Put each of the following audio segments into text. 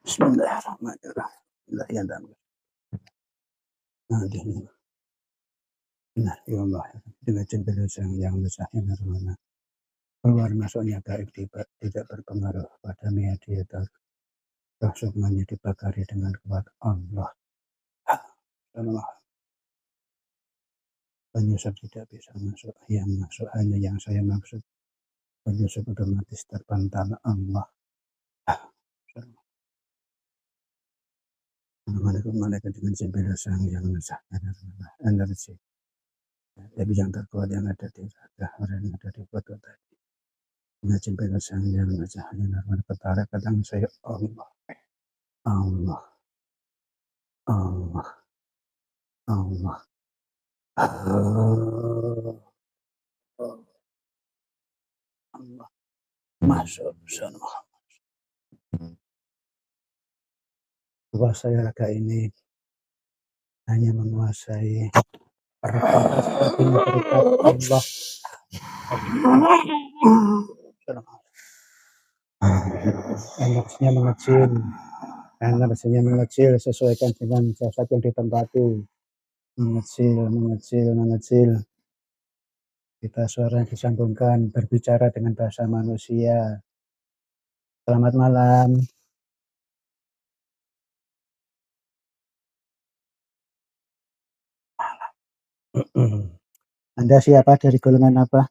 Bismillahirrahmanirrahim. Nah, ya Allah, dengan cinta yang besar keluar masuknya gaib tidak berpengaruh pada mediator. Semuanya dibakari dengan kuat Allah. Allah. Penyusup tidak bisa masuk. Yang masuk hanya yang saya maksud. Penyusup otomatis terpantal Allah. Mereka dengan cinta yang besar energi. Tapi yang terkuat yang ada di orang yang ada di foto tadi. Dengan cinta yang besar ketara kadang saya Allah. Allah. Allah. Allah. Allah. Masuk sana. Kuasa raga ini hanya menguasai Allah. Energinya mengecil sesuaikan dengan jasad yang ditempati. Mengecil. Kita suara disambungkan, berbicara dengan bahasa manusia. Selamat malam. Anda siapa, dari golongan apa?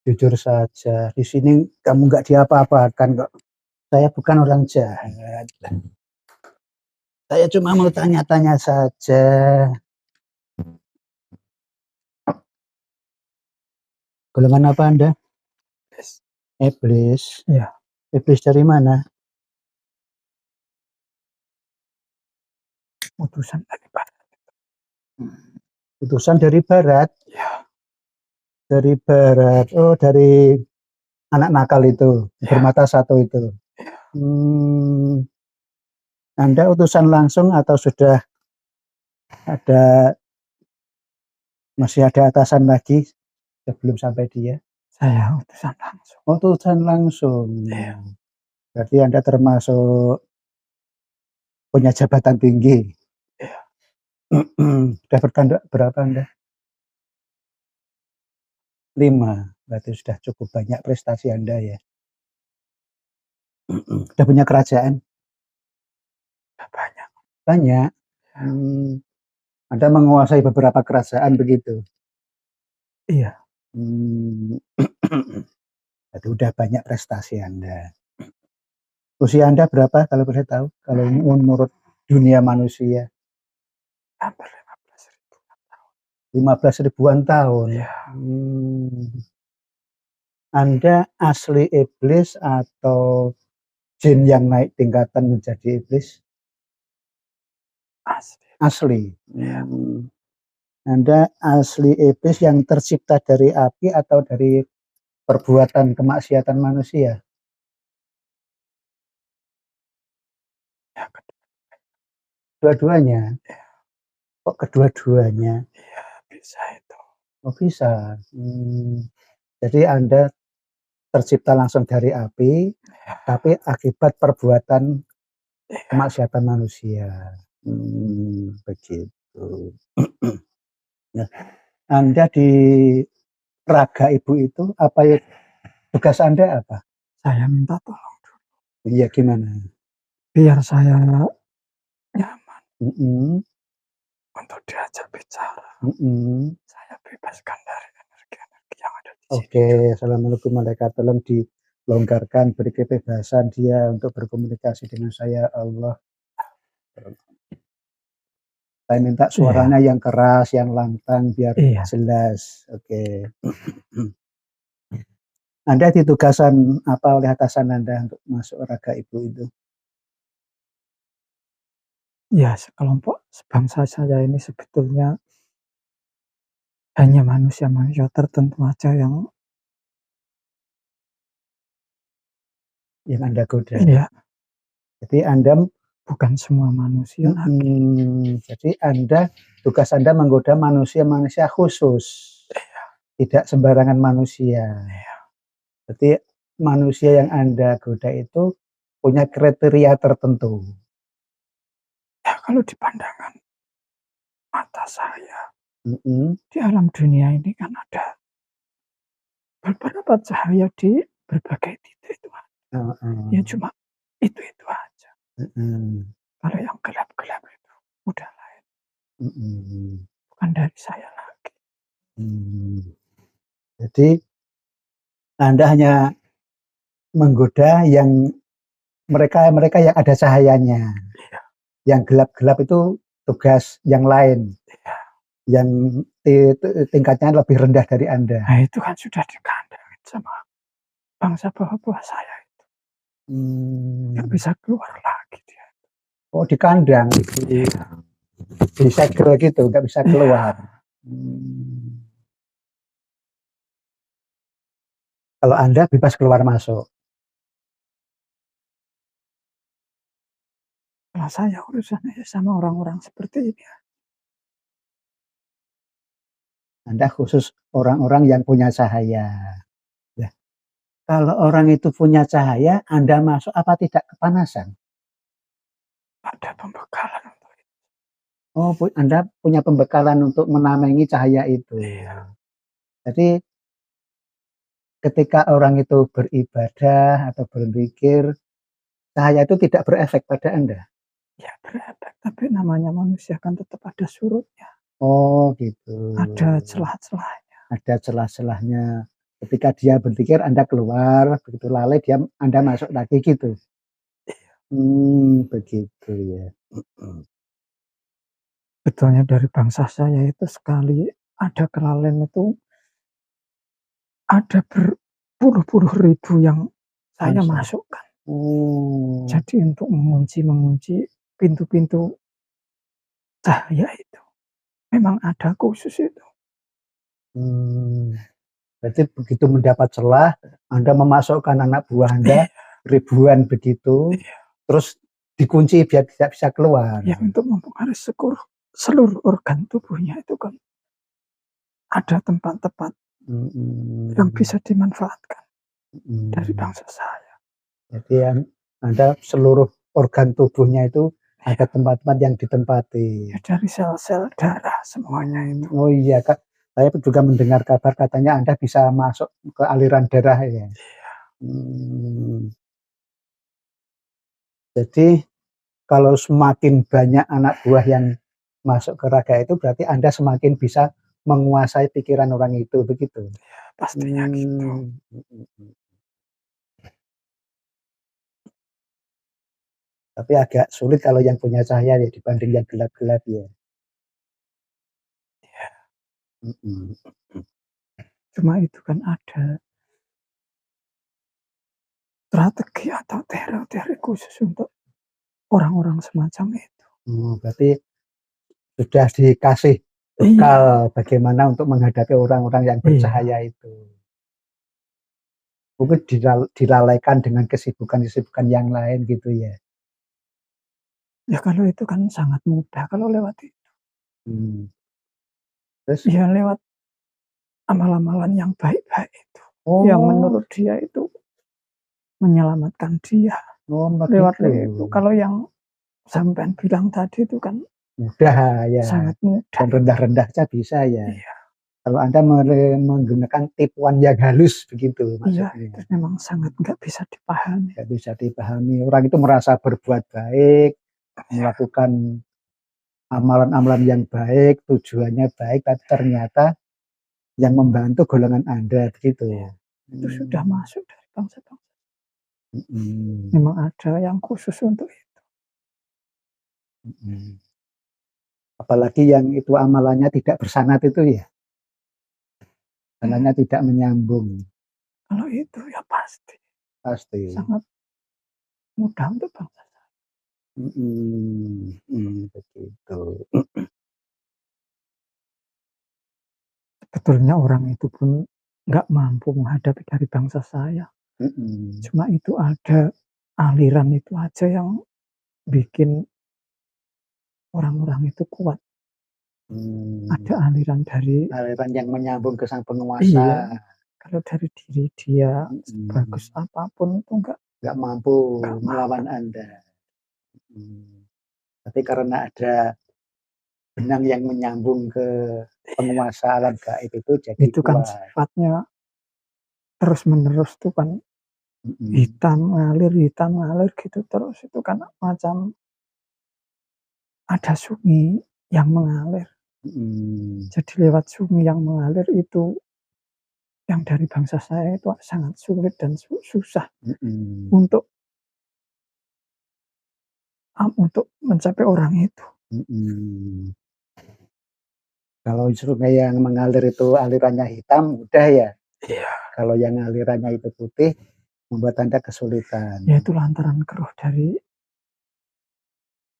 Jujur saja, di sini kamu nggak diapa-apakan kok. Saya bukan orang jahat. Saya cuma mau tanya-tanya saja. Golongan apa Anda? Iblis. Ya. Iblis dari mana? Utusan dari barat. Utusan dari barat? Ya. Dari barat. Oh, dari anak nakal itu, ya. Bermata satu itu. Ya. Anda utusan langsung atau sudah ada, masih ada atasan lagi sebelum sampai dia? Saya utusan langsung. Utusan langsung. Ya. Berarti Anda termasuk punya jabatan tinggi. Ya. Sudah bertanda berapa Anda? 5. Berarti sudah cukup banyak prestasi Anda ya. Sudah punya kerajaan? Banyak. Anda menguasai beberapa kerajaan begitu? Iya. Jadi udah banyak prestasi Anda. Usia Anda berapa kalau boleh tahu? Kalau menurut dunia manusia? Hampir 15 ribuan tahun. Ya. Anda asli iblis atau jin yang naik tingkatan menjadi iblis? Asli. Ya. Anda asli iblis yang tercipta dari api atau dari perbuatan kemaksiatan manusia? Ya, kedua-duanya. Ya. Kok kedua-duanya? Iya, bisa itu. Oh, bisa. Jadi Anda tercipta langsung dari api, ya. Tapi akibat perbuatan kemaksiatan manusia. Begitu. Nah, Anda di raga ibu itu apa ya, tugas Anda apa? Saya minta tolong dulu. Iya, gimana? Biar saya nyaman. Untuk diajak bicara. Saya bebaskan dari energi-energi yang ada di sini. Oke, assalamualaikum warahmatullahi wabarakatuh. Tolong dilonggarkan, beri kebebasan dia untuk berkomunikasi dengan saya, Allah. Saya minta suaranya yang keras, yang lantang, biar jelas. Oke. Anda ditugasan apa oleh atasan Anda untuk masuk raga ibu itu? Ya, sekelompok sebangsa saya ini sebetulnya hanya manusia-manusia tertentu aja yang Anda goda. Iya. Jadi Anda bukan semua manusia lagi. Jadi tugas Anda menggoda manusia-manusia khusus, tidak sembarangan manusia. Jadi manusia yang Anda goda itu punya kriteria tertentu. Ya kalau dipandangkan mata saya, Mhm. di alam dunia ini kan ada beberapa cahaya di berbagai titik itu. Ya Heeh. cuma itu aja. Mhm. Kalau yang gelap-gelap itu udah lain, Mhm. bukan dari saya lagi. Jadi Anda hanya menggoda yang mereka yang ada cahayanya. Iya, Yang gelap-gelap itu tugas yang lain, iya. yang tingkatnya lebih rendah dari Anda. Nah itu kan sudah dikandangin sama bangsa bawah-bawah saya. Nggak bisa keluar lagi dia. Oh, di kandang, di segel gitu, nggak bisa keluar. Kalau Anda bebas keluar masuk. Kalau saya urusannya sama orang-orang seperti ini. Anda khusus orang-orang yang punya cahaya. Nah, kalau orang itu punya cahaya, Anda masuk apa tidak kepanasan? Ada pembekalan untuk itu. Oh, Anda punya pembekalan untuk menamengi cahaya itu. Iya. Jadi ketika orang itu beribadah atau berzikir, cahaya itu tidak berefek pada Anda. Ya berefek, tapi namanya manusia kan tetap ada surutnya. Oh, gitu. Ada celah-celahnya. Ada celah-celahnya. Ketika dia berzikir, Anda keluar, begitu lalai Anda masuk lagi gitu. Begitu ya. Betulnya dari bangsa saya itu sekali ada kelalaian itu ada berpuluh-puluh ribu yang saya masukkan. Jadi untuk mengunci pintu-pintu cahaya itu memang ada khusus itu. Berarti begitu mendapat celah, Anda memasukkan anak buah Anda ribuan begitu, terus dikunci biar tidak bisa keluar. Ya untuk mempengaruhi seluruh organ tubuhnya itu kan ada tempat-tempat yang bisa dimanfaatkan dari bangsa saya. Jadi Anda seluruh organ tubuhnya itu ada tempat-tempat yang ditempati. Ya dari sel-sel darah semuanya itu. Oh iya Kak, saya juga mendengar kabar katanya Anda bisa masuk ke aliran darah ya. Jadi kalau semakin banyak anak buah yang masuk ke raga itu berarti Anda semakin bisa menguasai pikiran orang itu, begitu? Ya, pastinya gitu. Tapi agak sulit kalau yang punya cahaya ya dibanding yang gelap-gelap ya. Ya. Mhm. Cuma itu kan ada strategi atau teori khusus untuk orang-orang semacam itu. Berarti sudah dikasih bekal bagaimana untuk menghadapi orang-orang yang bercahaya itu. Mungkin dilalaikan dengan kesibukan-kesibukan yang lain gitu ya. Ya kalau itu kan sangat mudah kalau lewat itu. Terus? Ya lewat amalan-amalan yang baik-baik itu. Yang menurut dia itu menyelamatkan dia. Lewat itu. Kalau yang sampean bilang tadi itu kan mudah ya. Sangat mudah. Dan rendah-rendah saja bisa ya. Iya. Kalau Anda menggunakan tipuan yang halus begitu Iya, maksudnya. itu memang sangat nggak bisa dipahami. Nggak bisa dipahami. Orang itu merasa berbuat baik, melakukan amalan-amalan yang baik, tujuannya baik, tapi ternyata yang membantu golongan Anda begitu. Itu sudah masuk dari bangsa-bangsa. Memang ada yang khusus untuk itu. Apalagi yang itu amalannya tidak bersanad itu ya. Amalannya tidak menyambung. Kalau itu ya pasti. Pasti. Sangat mudah untuk bangsa. Begitu. Sebetulnya orang itu pun nggak mampu menghadapi dari bangsa saya. Cuma itu ada aliran itu aja yang bikin orang-orang itu kuat. Ada aliran dari aliran yang menyambung ke sang iya, penguasa. kalau dari diri dia bagus Mhm. apapun itu Nggak mampu Nggak melawan Anda. Tapi karena ada benang yang menyambung ke penguasa alam gaib itu jadi itu kan kuat. sifatnya terus-menerus tuh kan Mhm. hitam ngalir gitu terus, itu kan macam ada sungai yang mengalir. Mhm. Jadi lewat sungai yang mengalir itu, yang dari bangsa saya itu sangat sulit dan susah Mhm. untuk mencapai orang itu. Mhm. Kalau sungai yang mengalir itu alirannya hitam, mudah ya. Iya. Kalau yang alirannya itu putih, membuat Anda kesulitan. Ya itu lantaran keruh dari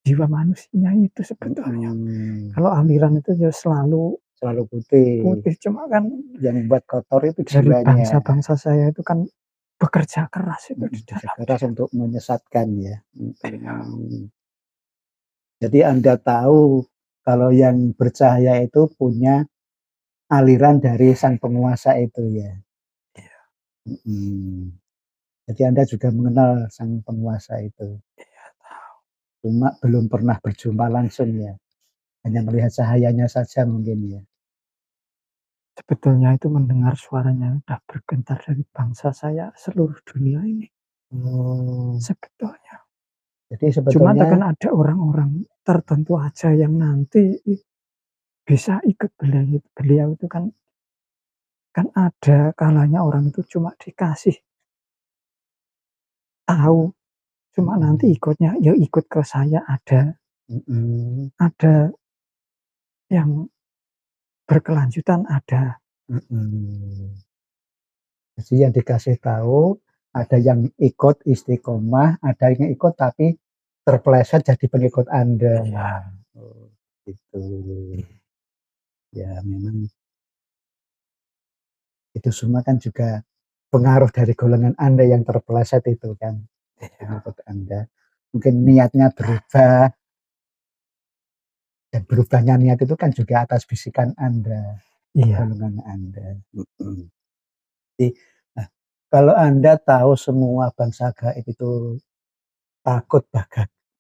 jiwa manusia itu sebetulnya. Mhm. Kalau aliran itu ya selalu Selalu putih. putih, cuma kan Yang membuat kotor itu dari jiwanya. bangsa-bangsa saya itu kan bekerja keras itu di Kerja dalam keras untuk menyesatkan ya. Iya. Jadi Anda tahu kalau yang bercahaya itu punya aliran dari sang penguasa itu ya. Iya. Mhm. Jadi Anda juga mengenal sang penguasa itu. Iya, tahu. Cuma belum pernah berjumpa langsung ya. Hanya melihat cahayanya saja mungkin ya. Sebetulnya itu mendengar suaranya udah bergentar dari bangsa saya seluruh dunia ini. Oh. Sebetulnya. Jadi Cuma sebetulnya kan ada orang-orang tertentu aja yang nanti bisa ikut beliau itu kan ada kalanya orang itu cuma dikasih tahu, cuma nanti ikutnya ya ikut ke saya mhm, ada yang berkelanjutan ada. mhm. Jadi yang dikasih tahu, ada yang ikut istiqomah, ada yang ikut tapi terpeleset jadi pengikut Anda. Iya. Oh, gitu. Ya memang itu semua kan juga pengaruh dari golongan Anda yang terpeleset itu kan, pengikut Anda. Mungkin niatnya berubah, dan berubahnya niat itu kan juga atas bisikan Anda, Iya. golongan Anda. Jadi, nah, kalau Anda tahu semua bangsa gaib itu takut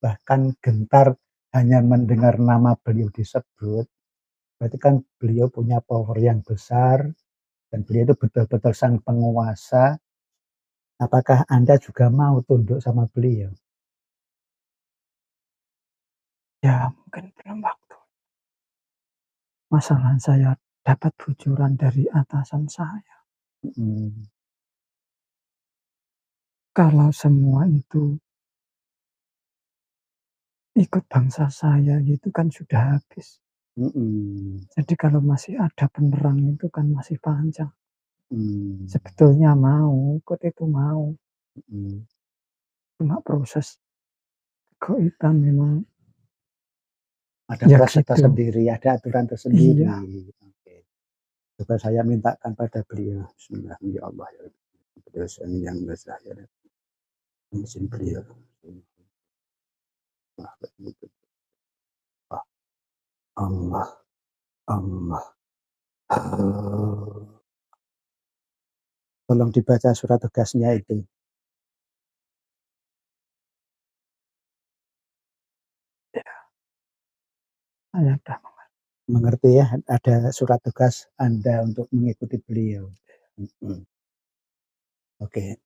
bahkan gentar hanya mendengar nama beliau disebut, berarti kan beliau punya power yang besar dan beliau itu betul-betul sang penguasa. Apakah Anda juga mau tunduk sama beliau? Ya mungkin belum waktu. Masalah saya dapat bocoran dari atasan saya. Mhm, Kalau semua itu ikut bangsa saya itu kan sudah habis. mhm, Jadi kalau masih ada penerang itu kan masih panjang. mmm, Sebetulnya mau, ikut itu mau. mhm. Cuma proses kegoiban memang Ada ya proses gitu. tersendiri, ada aturan tersendiri. Iya. Oke. Coba saya mintakan pada beliau. Bismillah, ya Allah ya Rabbi. Kedosan yang besar ya Rabbi. Izin beliau. Allah, Allah. Oh. Tolong dibaca surat tugasnya itu. Ya, saya udah Mengerti ya, ada surat tugas Anda untuk mengikuti beliau. Mhm. Oke.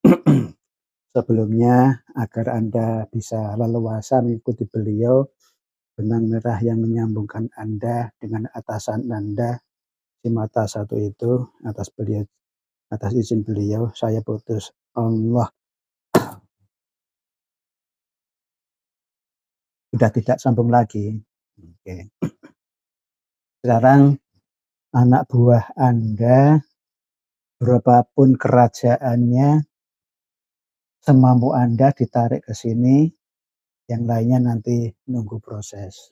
Sebelumnya agar Anda bisa leluasa mengikuti beliau, benang merah yang menyambungkan Anda dengan atasan Anda, si mata satu itu, atas izin beliau, saya putus. Allah, sudah tidak sambung lagi. Oke. Sekarang anak buah Anda, berapapun kerajaannya, semampu Anda ditarik ke sini, yang lainnya nanti nunggu proses.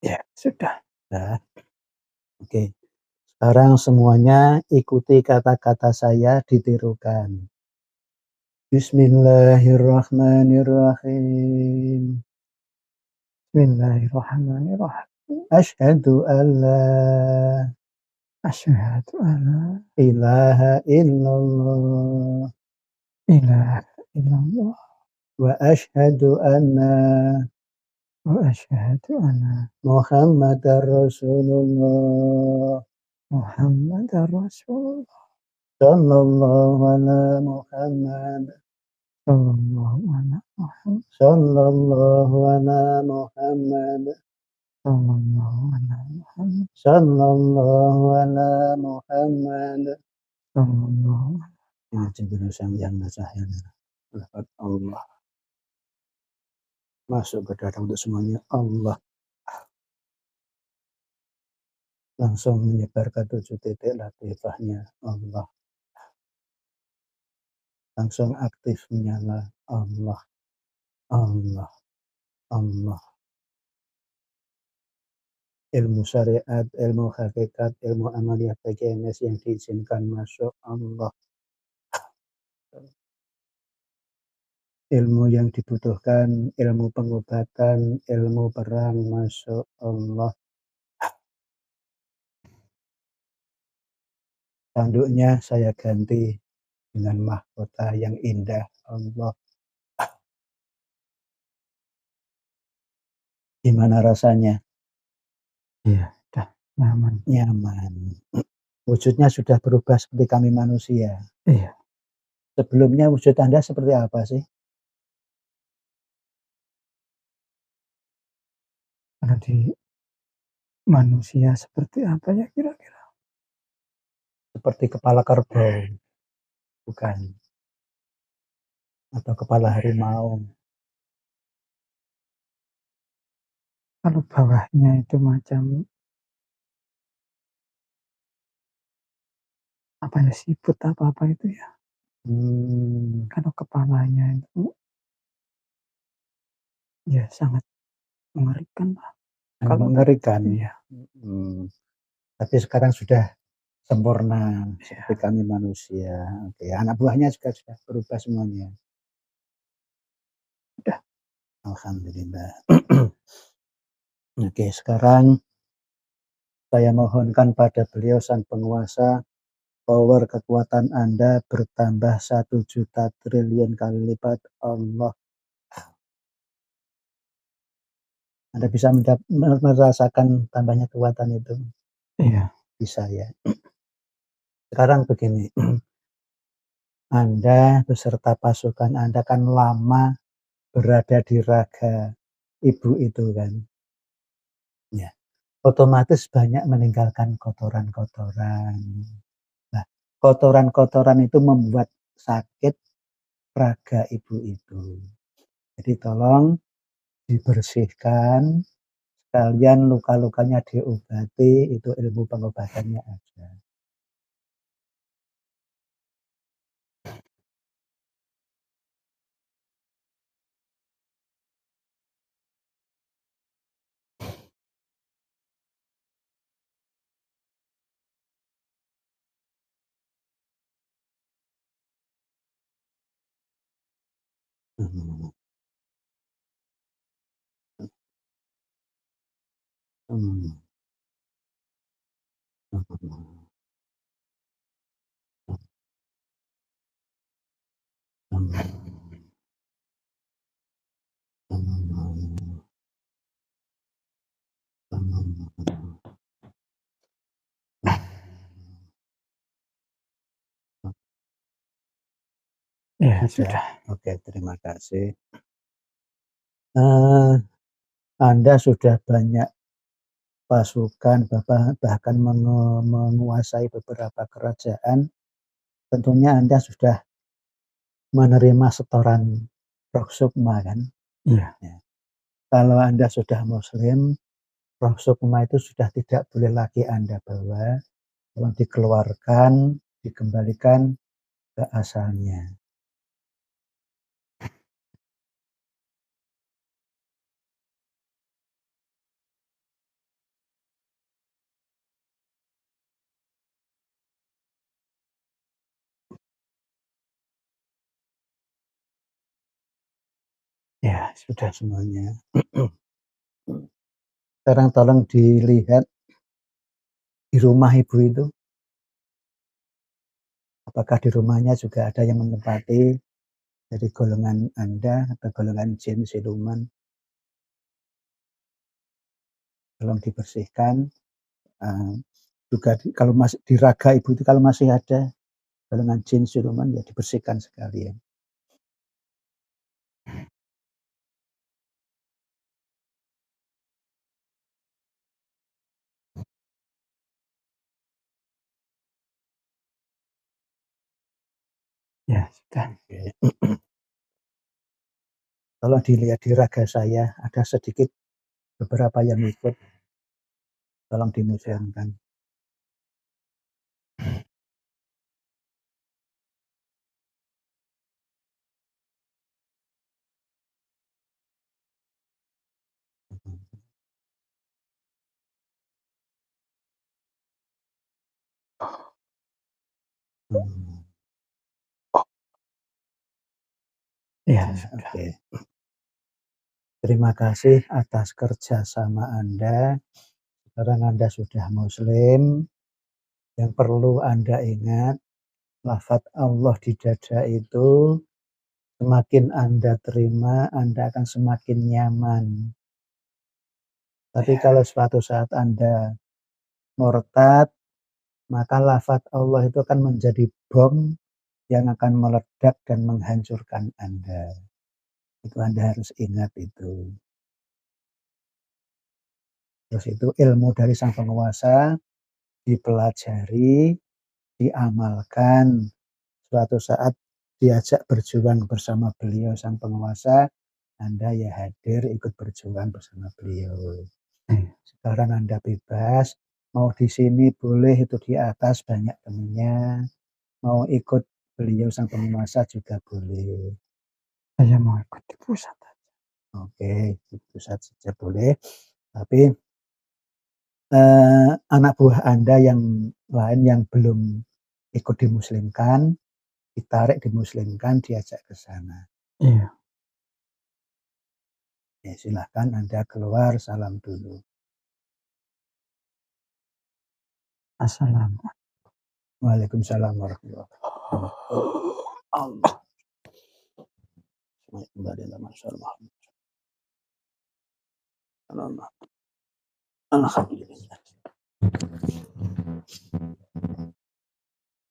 Ya, sudah. Nah, oke. Sekarang semuanya ikuti kata-kata saya, ditirukan. Bismillahirrahmanirrahim. Bismillahirrahmanirrahim. Asyhadu an la Asyhadu alla ilaha illallah ilaha illallah wa asyhadu anna wa asyhadu anna Muhammadar Rasulullah. Muhammadar Rasulullah. Sallallahu ala Muhammad. Sallallahu ala Muhammad. Sallallahu ala Muhammad. Sallallahu ala Muhammad. Sallallahu ala Muhammad. Sallallahu Ini cenderung yang nasahnya. Allah masuk ke dalam untuk semuanya. Allah langsung menyebarkan 7 titik latifahnya. Allah langsung aktif menyala. Allah, Allah, Allah. Ilmu syariat, ilmu hakikat, ilmu amaliyah PGMS yang diizinkan masuk. Allah. Ilmu yang dibutuhkan, ilmu pengobatan, ilmu perang masuk. Allah. Tanduknya saya ganti dengan mahkota yang indah. Allah. Gimana rasanya? Iya, dah nyaman. Nyaman. Wujudnya sudah berubah seperti kami manusia. Iya. Sebelumnya wujud Anda seperti apa sih? Kalau di manusia seperti apa ya kira-kira? Seperti kepala kerbau, bukan? Atau kepala harimau? Kalau bawahnya itu macam apa ya, siput apa itu ya. Kalau kepalanya itu ya sangat mengerikan lah. Kalau Mengerikan. iya. Tapi sekarang sudah sempurna Iya. seperti kami manusia. Oke, anak buahnya juga sudah berubah semuanya. Sudah. Alhamdulillah. Oke, sekarang saya mohonkan pada beliau sang penguasa, power kekuatan Anda bertambah 1 juta triliun kali lipat. Allah. Anda bisa merasakan tambahnya kekuatan itu? Iya. Bisa ya. Sekarang begini, Anda beserta pasukan Anda kan lama berada di raga ibu itu kan. Ya. Otomatis banyak meninggalkan kotoran-kotoran. Nah, kotoran-kotoran itu membuat sakit raga ibu itu. Jadi tolong dibersihkan, sekalian luka-lukanya diobati, itu ilmu pengobatannya ada. Ya, sudah. Oke, terima kasih. Anda sudah banyak pasukan, bahkan menguasai beberapa kerajaan. Tentunya Anda sudah menerima setoran Roh Sukma kan? Iya. Ya. Kalau Anda sudah Muslim, Roh Sukma itu sudah tidak boleh lagi Anda bawa. Kalau dikeluarkan, dikembalikan ke asalnya. Ya, sudah semuanya. Sekarang tolong dilihat di rumah Ibu itu, apakah di rumahnya juga ada yang menempati dari golongan Anda atau golongan jin siluman? Tolong dibersihkan, juga kalau masih di raga Ibu itu kalau masih ada golongan jin siluman ya dibersihkan sekalian. Ya, sudah. Tolong dilihat di raga saya, ada sedikit beberapa yang ikut, tolong dimusnahkan. Ya, oke. Terima kasih atas kerjasama Anda. Sekarang Anda sudah Muslim. Yang perlu Anda ingat, lafadz Allah di dada itu semakin Anda terima, Anda akan semakin nyaman. Tapi kalau suatu saat Anda murtad, maka lafadz Allah itu akan menjadi bom yang akan meledak dan menghancurkan Anda. Itu Anda harus ingat itu. Terus itu ilmu dari Sang Penguasa dipelajari, diamalkan. Suatu saat diajak berjuang bersama beliau Sang Penguasa, Anda ya hadir ikut berjuang bersama beliau. Sekarang Anda bebas, mau di sini boleh, itu di atas banyak temannya, mau ikut beliau Sang Penguasa juga boleh. Saya mau ikut di pusat aja. Oke, di pusat saja boleh, tapi anak buah Anda yang lain yang belum ikut dimuslimkan, ditarik dimuslimkan, diajak ke sana. Iya. Ya, silahkan Anda keluar, salam dulu. Assalamualaikum. Waalaikumsalam warahmatullahi wabarakatuh. Allah. Kembali dalam masalah. Alhamdulillah.